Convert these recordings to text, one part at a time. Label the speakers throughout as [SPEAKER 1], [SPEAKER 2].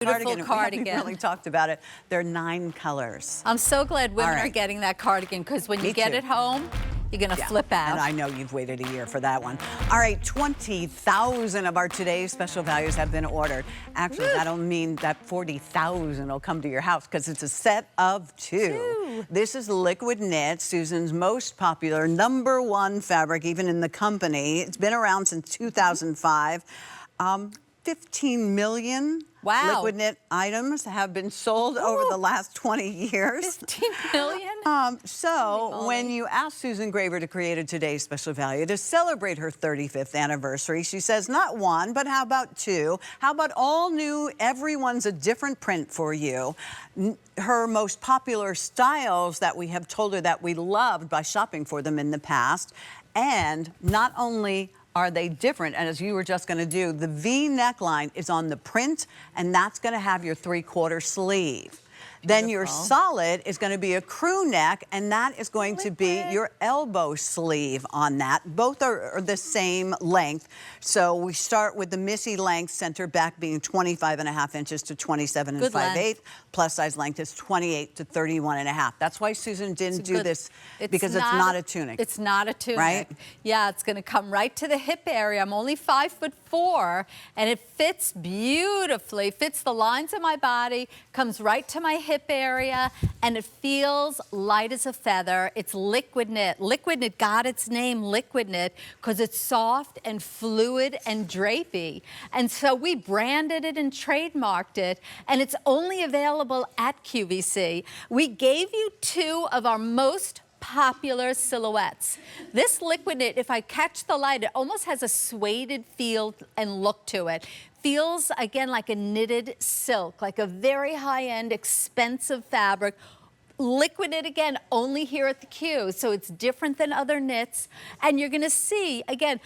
[SPEAKER 1] Beautiful cardigan.
[SPEAKER 2] We haven't really talked about it. There are 9 colors.
[SPEAKER 1] I'm so glad women are getting that cardigan, because when you get it home, you're going to flip out.
[SPEAKER 2] And I know you've waited a year for that one. All right, 20,000 of our today's special values have been ordered. Actually, that'll mean that 40,000 will come to your house, because it's a set of 2. This is liquid knit, Susan's most popular #1 fabric, even in the company. It's been around since 2005. 15 million liquid knit items have been sold over the last 20 years.
[SPEAKER 1] 15 million?
[SPEAKER 2] So when you ask Susan Graver to create a today's special value to celebrate her 35th anniversary, she says not 1, but how about 2? How about all new, everyone's a different print for you? Her most popular styles that we have told her that we loved by shopping for them in the past. And not only are they different, and as you were just going to do, the V neckline is on the print, and that's going to have your 3/4 sleeve. Then your solid is going to be a crew neck, and that is going to be your elbow sleeve on that. Both are the same length. So we start with the midi length, center back being 25.5 inches to 27 5/8. Plus size length is 28 to 31.5. That's why Susan didn't do this, because it's not a tunic.
[SPEAKER 1] It's not a tunic.
[SPEAKER 2] Right?
[SPEAKER 1] Yeah, it's going to come right to the hip area. I'm only 5'4", and it fits beautifully, fits the lines of my body, comes right to my hip area, and it feels light as a feather. It's liquid knit. Liquid knit got its name liquid knit because it's soft and fluid and drapey. And so we branded it and trademarked it, and it's only available at QVC. We gave you 2 of our most popular silhouettes. This liquid knit, if I catch the light, it almost has a suede feel and look to it. Feels, again, like a knitted silk, like a very high-end, expensive fabric. Liquid knit, again, only here at the Q, so it's different than other knits. And you're going to see, again,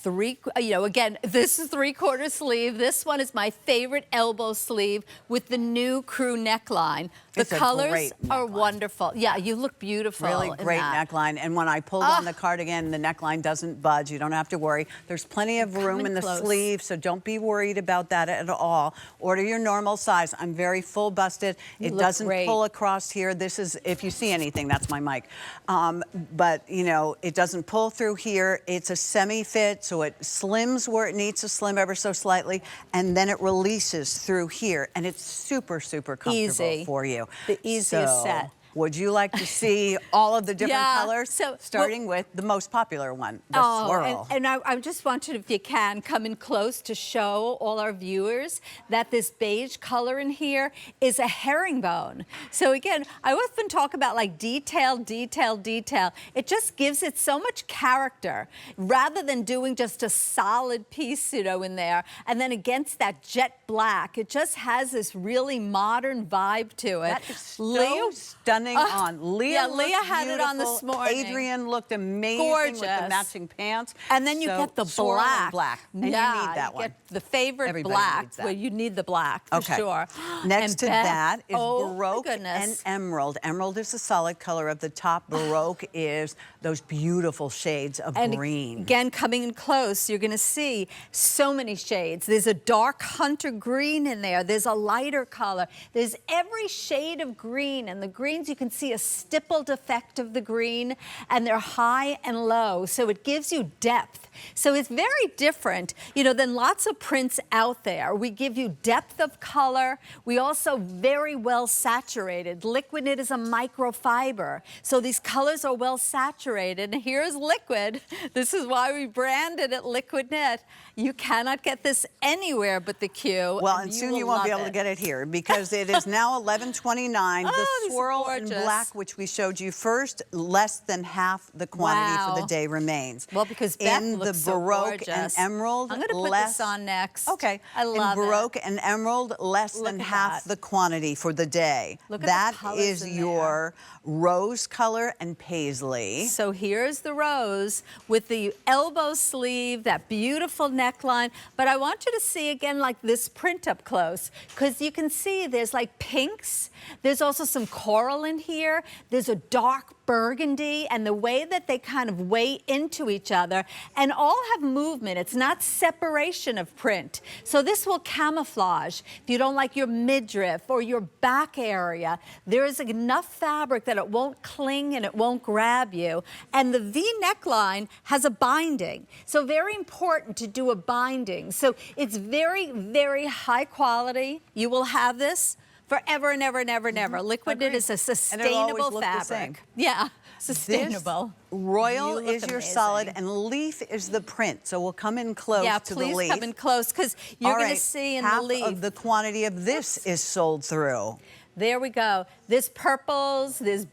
[SPEAKER 1] again, this is 3/4 sleeve. This one is my favorite elbow sleeve with the new crew neckline. The colors are wonderful. Yeah, you look beautiful.
[SPEAKER 2] Really great neckline. And when I pulled on the cardigan, the neckline doesn't budge. You don't have to worry. There's plenty of room in the sleeve, so don't be worried about that at all. Order your normal size. I'm very full busted. It doesn't pull across here. This is, if you see anything, that's my mic. But, you know, it doesn't pull through here. It's a semi-fit, so it slims where it needs to slim ever so slightly, and then it releases through here, and it's super, super comfortable for you.
[SPEAKER 1] The easiest set.
[SPEAKER 2] Would you like to see all of the different colors? Starting with the most popular one, the swirl.
[SPEAKER 1] And I just want you, if you can, come in close to show all our viewers that this beige color in here is a herringbone. So again, I often talk about like detail, detail, detail. It just gives it so much character rather than doing just a solid piece, you know, in there. And then against that jet black, it just has this really modern vibe to it.
[SPEAKER 2] That is so stunning. On Leah,
[SPEAKER 1] Leah had it on this morning.
[SPEAKER 2] Adrian looked amazing with the matching pants.
[SPEAKER 1] And then you get the black.
[SPEAKER 2] And you need that one.
[SPEAKER 1] You get the favorite black, where you need the black for sure.
[SPEAKER 2] Next to that is Baroque and Emerald. Emerald is the solid color of the top. Baroque is those beautiful shades of green.
[SPEAKER 1] Again, coming in close, you're going to see so many shades. There's a dark hunter green in there. There's a lighter color. There's every shade of green, and the greens you can see a stippled effect of the green, and they're high and low, so it gives you depth. So it's very different, you know, than lots of prints out there. We give you depth of color. We also very well saturated. Liquid knit is a microfiber, so these colors are well saturated. And here's liquid. This is why we branded it liquid knit. You cannot get this anywhere but the Q.
[SPEAKER 2] Well, and soon you won't be able to get it here, because it is now $11.29. The swirl in black, which we showed you first, less than half the quantity for the day remains.
[SPEAKER 1] Well, because Beth
[SPEAKER 2] in the Baroque and Emerald,
[SPEAKER 1] I'm going to put this on next.
[SPEAKER 2] Okay.
[SPEAKER 1] I love
[SPEAKER 2] it. In Baroque and Emerald, less than half the quantity for the day. That is your rose color and paisley.
[SPEAKER 1] So here's the rose with the elbow sleeve, that beautiful neckline. But I want you to see again like this print up close, because you can see there's like pinks. There's also some coral in in here. There's a dark burgundy, and the way that they kind of weigh into each other, and all have movement. It's not separation of print. So this will camouflage. If you don't like your midriff or your back area, there is enough fabric that it won't cling and it won't grab you. And the V neckline has a binding. So very important to do a binding. So it's very, very high quality. You will have this forever and ever and ever and ever. Liquid knit is a sustainable fabric. Yeah, sustainable.
[SPEAKER 2] This royal is your
[SPEAKER 1] amazing.
[SPEAKER 2] solid, and leaf is the print. So we'll come in close to the leaf.
[SPEAKER 1] Yeah, please come in close, because you're going to see in the leaf.
[SPEAKER 2] Half of the quantity of this is sold through.
[SPEAKER 1] There we go. There's purples, there's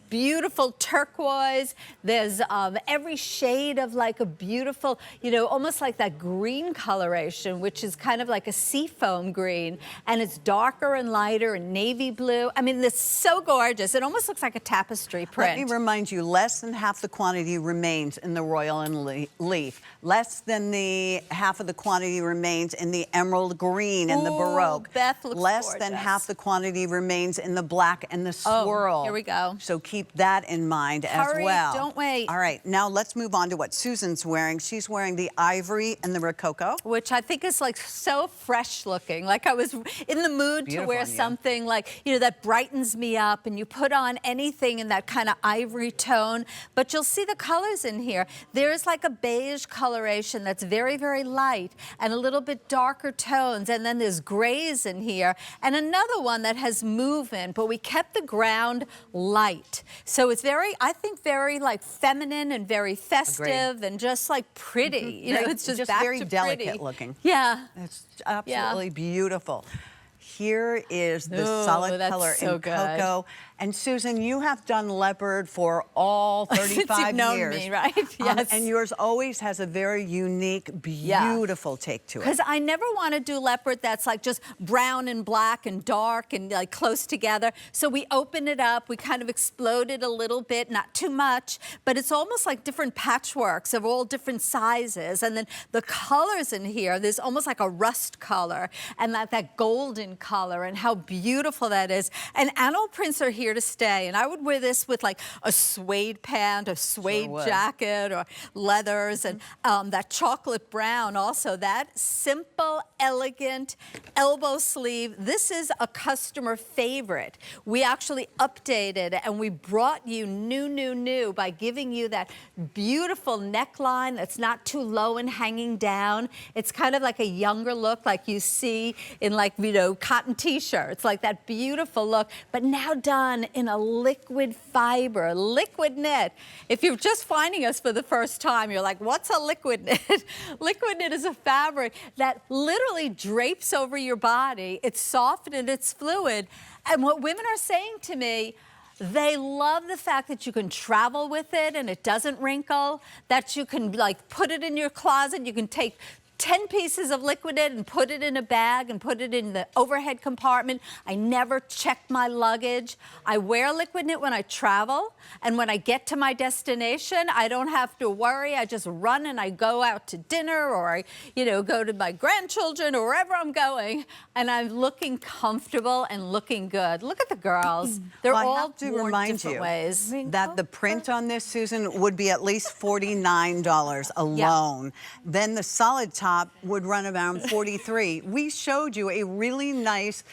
[SPEAKER 1] beautiful turquoise, there's every shade of like a beautiful, you know, almost like that green coloration, which is kind of like a seafoam green, and it's darker and lighter and navy blue. I mean, it's so gorgeous. It almost looks like a tapestry print.
[SPEAKER 2] Let me remind you, less than half the quantity remains in the royal and leaf. Less than the half of the quantity remains in the emerald green and the baroque.
[SPEAKER 1] Beth looks
[SPEAKER 2] less
[SPEAKER 1] gorgeous.
[SPEAKER 2] than half the quantity remains in the black and the swirl.
[SPEAKER 1] Here we go.
[SPEAKER 2] So keep that in mind as well.
[SPEAKER 1] Don't wait.
[SPEAKER 2] All right, now let's move on to what Susan's wearing. She's wearing the ivory and the rococo,
[SPEAKER 1] which I think is like so fresh looking. Like I was in the mood to wear something like, you know, that brightens me up, and you put on anything in that kind of ivory tone. But you'll see the colors in here. There's like a beige coloration that's very, very light and a little bit darker tones. And then there's grays in here and another one that has movement, but we kept the ground light. So it's very, I think, very like feminine and very festive and just like pretty. You know, it's just back
[SPEAKER 2] very
[SPEAKER 1] to
[SPEAKER 2] delicate
[SPEAKER 1] pretty.
[SPEAKER 2] looking.
[SPEAKER 1] Yeah.
[SPEAKER 2] It's absolutely beautiful. Here is the solid color in cocoa. And Susan, you have done leopard for all 35
[SPEAKER 1] Since you've known
[SPEAKER 2] years.
[SPEAKER 1] me, right? Yes.
[SPEAKER 2] And yours always has a very unique, beautiful take to it.
[SPEAKER 1] Because I never want to do leopard that's like just brown and black and dark and like close together. So we open it up, we kind of explode it a little bit, not too much, but it's almost like different patchworks of all different sizes. And then the colors in here, there's almost like a rust color and that golden color, and how beautiful that is. And animal prints are here to stay, and I would wear this with like a suede pant, a suede jacket, or leathers, and that chocolate brown also. That simple, elegant elbow sleeve. This is a customer favorite. We actually updated and we brought you new by giving you that beautiful neckline that's not too low and hanging down. It's kind of like a younger look, like you see in like, you know, cotton t-shirts, like that beautiful look, but now done in a liquid fiber, liquid knit. If you're just finding us for the first time, you're like, what's a liquid knit? Liquid knit is a fabric that literally drapes over your body. It's soft and it's fluid. And what women are saying to me, they love the fact that you can travel with it and it doesn't wrinkle, that you can like put it in your closet, you can take 10 pieces of liquid knit and put it in a bag and put it in the overhead compartment. I never check my luggage. I wear liquid knit when I travel, and when I get to my destination, I don't have to worry. I just run and I go out to dinner, or I, you know, go to my grandchildren or wherever I'm going, and I'm looking comfortable and looking good. Look at the girls. They're all worn different ways.
[SPEAKER 2] That the print on this, Susan, would be at least $49 alone. Then the solid top would run around $43. We showed you a really nice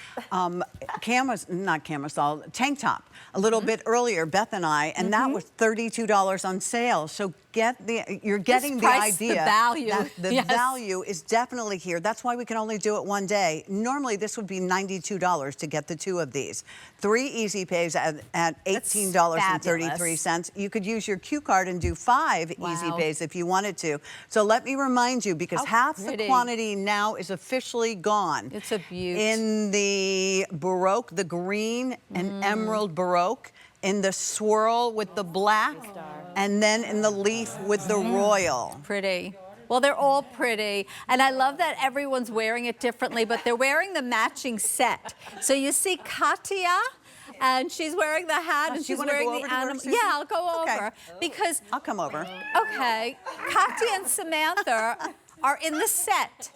[SPEAKER 2] tank top a little bit earlier, Beth and I, and that was $32 on sale. So you're getting the idea.
[SPEAKER 1] The value.
[SPEAKER 2] That the value is definitely here. That's why we can only do it one day. Normally, this would be $92 to get the two of these. 3 easy pays at $18.33. You could use your Q card and do 5 easy pays if you wanted to. So let me remind you, because half the quantity now is officially gone.
[SPEAKER 1] It's a beauty.
[SPEAKER 2] In the baroque, the green and emerald baroque, in the swirl with the black, and then in the leaf with the royal.
[SPEAKER 1] Pretty. Well, they're all pretty, and I love that everyone's wearing it differently, but they're wearing the matching set. So you see Katya, and she's wearing the hat, and she's wearing the animal. Yeah, I'll go over because
[SPEAKER 2] I'll come over.
[SPEAKER 1] Okay, Katya and Samantha are in the set,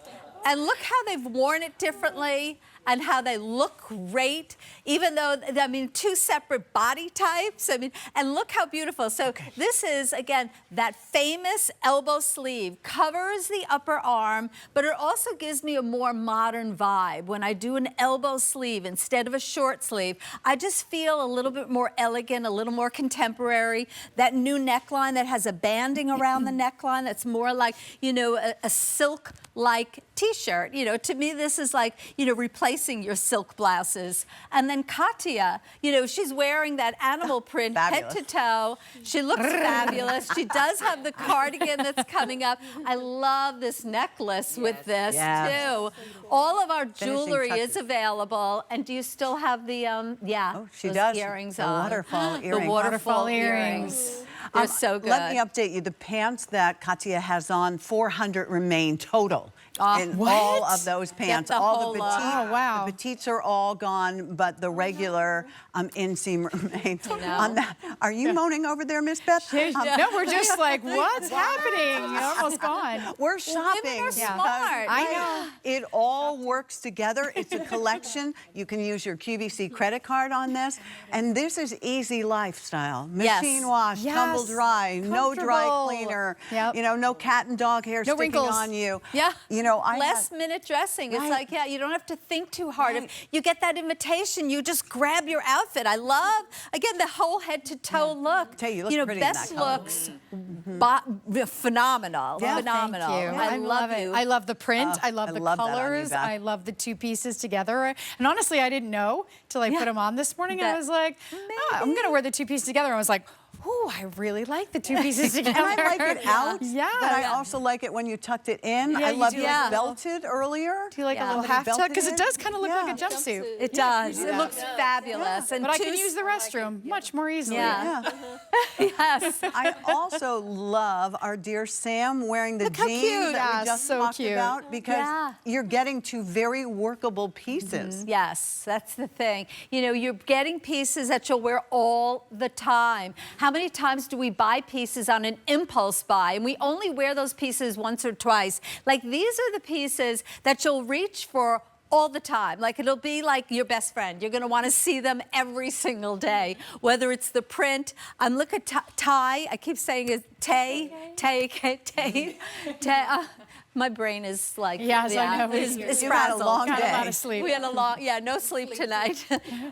[SPEAKER 1] and look how they've worn it differently. and how they look great, even though, I mean, two separate body types. I mean, and look how beautiful. So this is, again, that famous elbow sleeve, covers the upper arm, but it also gives me a more modern vibe. When I do an elbow sleeve instead of a short sleeve, I just feel a little bit more elegant, a little more contemporary. That new neckline that has a banding around the neckline that's more like, you know, a silk-like t-shirt. You know, to me, this is like, you know, replacing your silk blouses. And then Katya, you know, she's wearing that animal print head to toe. She looks fabulous. She does have the cardigan that's coming up. I love this necklace with this too. All of our jewelry is available. And do you still have the,
[SPEAKER 2] she does.
[SPEAKER 1] Earrings
[SPEAKER 2] the
[SPEAKER 1] on?
[SPEAKER 2] Waterfall earrings.
[SPEAKER 1] The waterfall earrings. They're so good.
[SPEAKER 2] Let me update you. The pants that Katya has on, 400 remain total. In all of those pants. All the petites, the petites are all gone, but the regular inseam remains. On that. Are you moaning over there, Miss Beth?
[SPEAKER 3] No, we're just like, what's happening? You're almost gone.
[SPEAKER 2] We're shopping.
[SPEAKER 1] Women are smart.
[SPEAKER 3] I know.
[SPEAKER 2] It all works together. It's a collection. You can use your QVC credit card on this. And this is easy lifestyle. Machine wash, tumble dry, no dry cleaner. You know, no cat and dog hair sticking on you. You know,
[SPEAKER 1] less minute dressing. It's like, you don't have to think too hard. If you get that invitation, you just grab your outfit. I love, again, the whole head to toe look.
[SPEAKER 2] You look pretty
[SPEAKER 1] Best
[SPEAKER 2] in that
[SPEAKER 1] looks phenomenal. Phenomenal.
[SPEAKER 3] Thank you.
[SPEAKER 1] I love it.
[SPEAKER 3] I love the print. I love the colors. I love the two pieces together. And honestly, I didn't know till I put them on this morning. And I was like, I'm going to wear the two pieces together. And I was like, oh, I really like the two pieces together.
[SPEAKER 2] And I like it out. But I also like it when you tucked it in. I love you belted earlier.
[SPEAKER 3] Do you like a little half tuck? Because it does kind of look like a jumpsuit.
[SPEAKER 1] It does. It looks fabulous. And
[SPEAKER 3] but I can use the restroom much more easily.
[SPEAKER 1] Yes.
[SPEAKER 2] I also love our dear Sam wearing the jeans that we just talked about, because you're getting two very workable pieces.
[SPEAKER 1] Yes, that's the thing. You know, you're getting pieces that you'll wear all the time. How many times do we buy pieces on an impulse buy and we only wear those pieces once or twice? Like, these are the pieces that you'll reach for all the time. Like, it'll be like your best friend. You're going to want to see them every single day, whether it's the print. Look at tie. I keep saying it. Tay. My brain is like,
[SPEAKER 3] I know.
[SPEAKER 1] It's
[SPEAKER 2] You've had a long day.
[SPEAKER 3] A lot of sleep.
[SPEAKER 1] We had a long, no sleep tonight.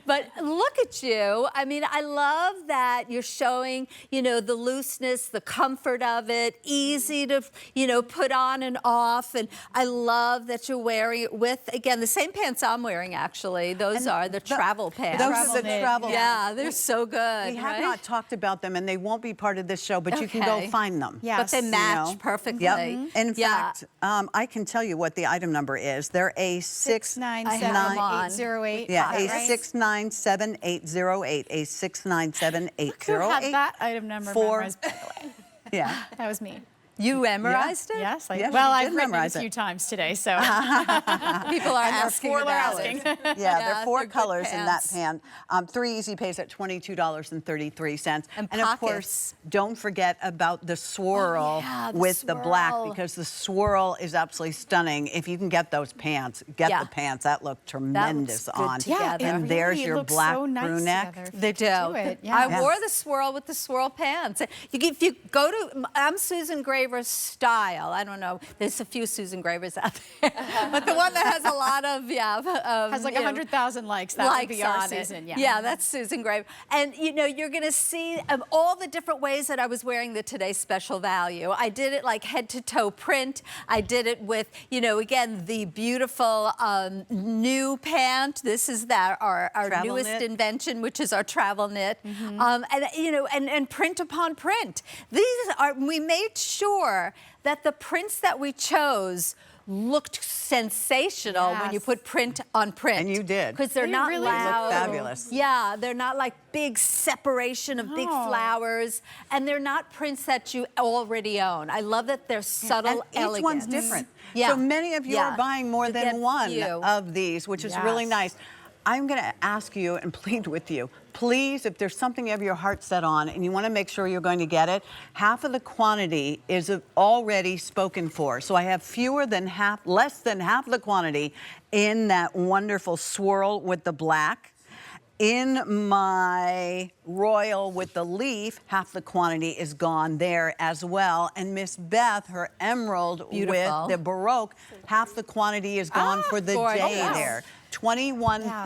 [SPEAKER 1] But look at you. I mean, I love that you're showing, you know, the looseness, the comfort of it, easy to, you know, put on and off. And I love that you're wearing it with, again, the same pants I'm wearing, actually. Those are the travel pants.
[SPEAKER 2] Those are the travel.
[SPEAKER 1] Yeah, they're so good.
[SPEAKER 2] We have not talked about them, and they won't be part of this show, but you can go find them.
[SPEAKER 1] But they match perfectly.
[SPEAKER 2] In fact, I can tell you what the item number is. They're a
[SPEAKER 3] 697-808.
[SPEAKER 2] Yeah, a 697-808. A 697-808.
[SPEAKER 3] Who had that item number memorized, by the way?
[SPEAKER 2] Yeah.
[SPEAKER 3] That was me.
[SPEAKER 1] You memorized it?
[SPEAKER 3] Yes.
[SPEAKER 2] Well,
[SPEAKER 3] I've written it a few times today, so.
[SPEAKER 1] People are asking about it.
[SPEAKER 2] Yeah, there are 4 colors in that pan. 3 easy pays at $22.33. And of course, don't forget about the swirl with the black, because the swirl is absolutely stunning. If you can get those pants, get the pants. That look tremendous on. And there's your black crew neck.
[SPEAKER 1] They do. I wore the swirl with the swirl pants. If you go to, I'm Susan Graver's style. I don't know. There's a few Susan Gravers out there, but the one that has a lot of
[SPEAKER 3] has like 100,000 likes. That would be our Susan.
[SPEAKER 1] Yeah, that's Susan Graver. And you know, you're going to see all the different ways that I was wearing the Today's Special Value. I did it like head to toe print. I did it with, you know, again, the beautiful new pant. This is our newest invention, which is our travel knit. And you know, and print upon print. We made sure that the prints that we chose looked sensational when you put print on print.
[SPEAKER 2] And you did.
[SPEAKER 1] Because they're not
[SPEAKER 2] really
[SPEAKER 1] loud.
[SPEAKER 2] Look fabulous.
[SPEAKER 1] Yeah, they're not like big separation of big flowers. And they're not prints that you already own. I love that they're subtle, elegant.
[SPEAKER 2] Each one's different. So many of you are buying more than one of these, which is really nice. I'm going to ask you and plead with you. Please, if there's something you have your heart set on and you want to make sure you're going to get it, half of the quantity is already spoken for. So I have less than half the quantity in that wonderful swirl with the black. In my royal with the leaf, half the quantity is gone there as well. And Miss Beth, her emerald with the Baroque, half the quantity is gone for the day there. 21,000.